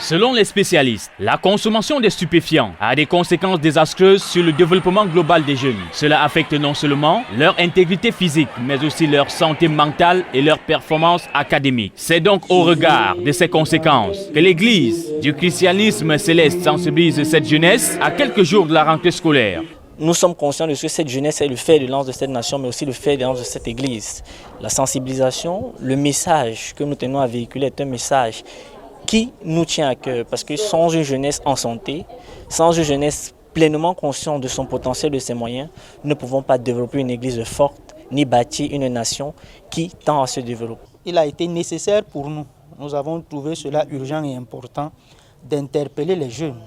Selon les spécialistes, la consommation des stupéfiants a des conséquences désastreuses sur le développement global des jeunes. Cela affecte non seulement leur intégrité physique, mais aussi leur santé mentale et leur performance académique. C'est donc au regard de ces conséquences que l'Église du christianisme céleste sensibilise cette jeunesse à quelques jours de la rentrée scolaire. Nous sommes conscients de ce que cette jeunesse est le fer de lance de cette nation, mais aussi le fer de lance de cette Église. La sensibilisation, le message que nous tenons à véhiculer est un message qui nous tient à cœur, parce que sans une jeunesse en santé, sans une jeunesse pleinement consciente de son potentiel, de ses moyens, nous ne pouvons pas développer une Église forte, ni bâtir une nation qui tend à se développer. Il a été nécessaire pour nous, nous avons trouvé cela urgent et important, d'interpeller les jeunes.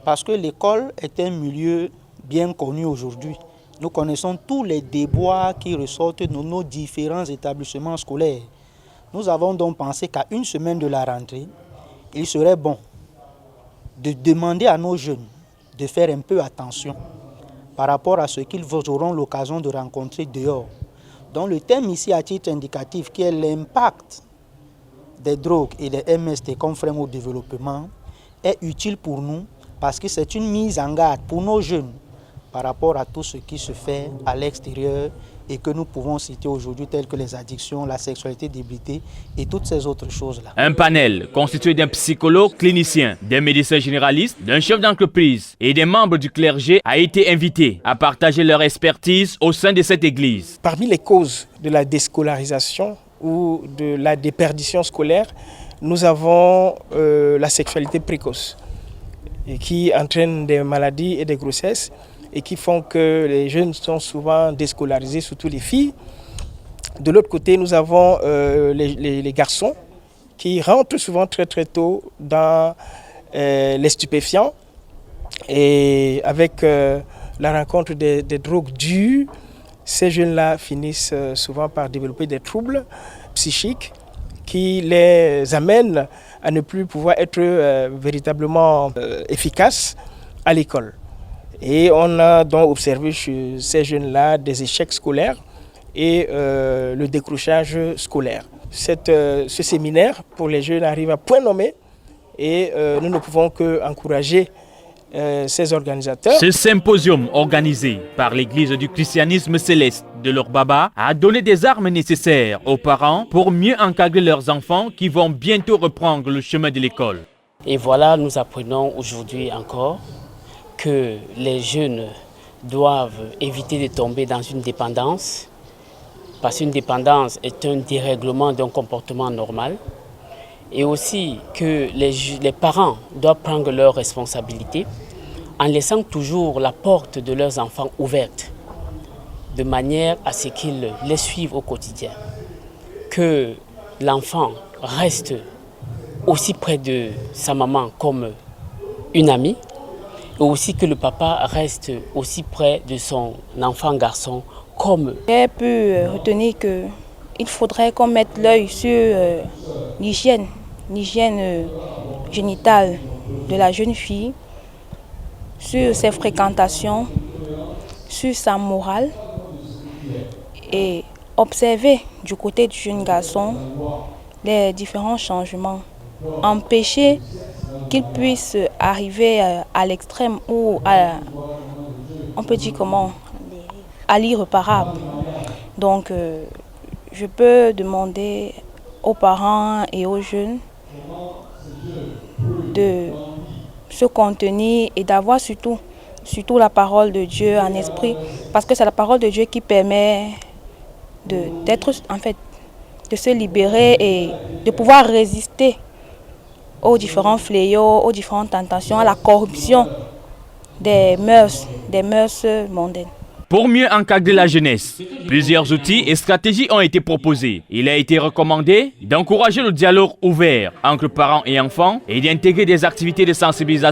Parce que l'école est un milieu bien connu aujourd'hui. Nous connaissons tous les déboires qui ressortent de nos différents établissements scolaires. Nous avons donc pensé qu'à une semaine de la rentrée, il serait bon de demander à nos jeunes de faire un peu attention par rapport à ce qu'ils auront l'occasion de rencontrer dehors. Donc le thème ici à titre indicatif qui est l'impact des drogues et des MST comme frein au développement est utile pour nous parce que c'est une mise en garde pour nos jeunes par rapport à tout ce qui se fait à l'extérieur et que nous pouvons citer aujourd'hui telles que les addictions, la sexualité débridée et toutes ces autres choses-là. Un panel constitué d'un psychologue clinicien, d'un médecin généraliste, d'un chef d'entreprise et des membres du clergé a été invité à partager leur expertise au sein de cette église. Parmi les causes de la déscolarisation ou de la déperdition scolaire, nous avons la sexualité précoce qui entraîne des maladies et des grossesses et qui font que les jeunes sont souvent déscolarisés, surtout les filles. De l'autre côté, nous avons les garçons qui rentrent souvent très tôt dans les stupéfiants et avec la rencontre des drogues dures, ces jeunes-là finissent souvent par développer des troubles psychiques qui les amènent à ne plus pouvoir être véritablement efficaces à l'école. Et on a donc observé chez ces jeunes-là des échecs scolaires et le décrochage scolaire. Ce séminaire pour les jeunes arrive à point nommé et nous ne pouvons qu'encourager ces organisateurs. Ce symposium organisé par l'Église du christianisme céleste de Lorbaba a donné des armes nécessaires aux parents pour mieux encadrer leurs enfants qui vont bientôt reprendre le chemin de l'école. Et voilà, nous apprenons aujourd'hui encore que les jeunes doivent éviter de tomber dans une dépendance, parce qu'une dépendance est un dérèglement d'un comportement normal, et aussi que les parents doivent prendre leurs responsabilités en laissant toujours la porte de leurs enfants ouverte, de manière à ce qu'ils les suivent au quotidien, que l'enfant reste aussi près de sa maman comme une amie, et aussi que le papa reste aussi près de son enfant garçon comme... J'ai pu retenir qu'il faudrait qu'on mette l'œil sur l'hygiène génitale de la jeune fille, sur ses fréquentations, sur sa morale et observer du côté du jeune garçon les différents changements, empêcher qu'il puisse arriver à l'extrême ou on peut dire comment, à l'irréparable. Donc je peux demander aux parents et aux jeunes de se contenir et d'avoir surtout la parole de Dieu en esprit, parce que c'est la parole de Dieu qui permet de se libérer et de pouvoir résister aux différents fléaux, aux différentes tentations, à la corruption des mœurs mondaines. Pour mieux encadrer la jeunesse, plusieurs outils et stratégies ont été proposés. Il a été recommandé d'encourager le dialogue ouvert entre parents et enfants et d'intégrer des activités de sensibilisation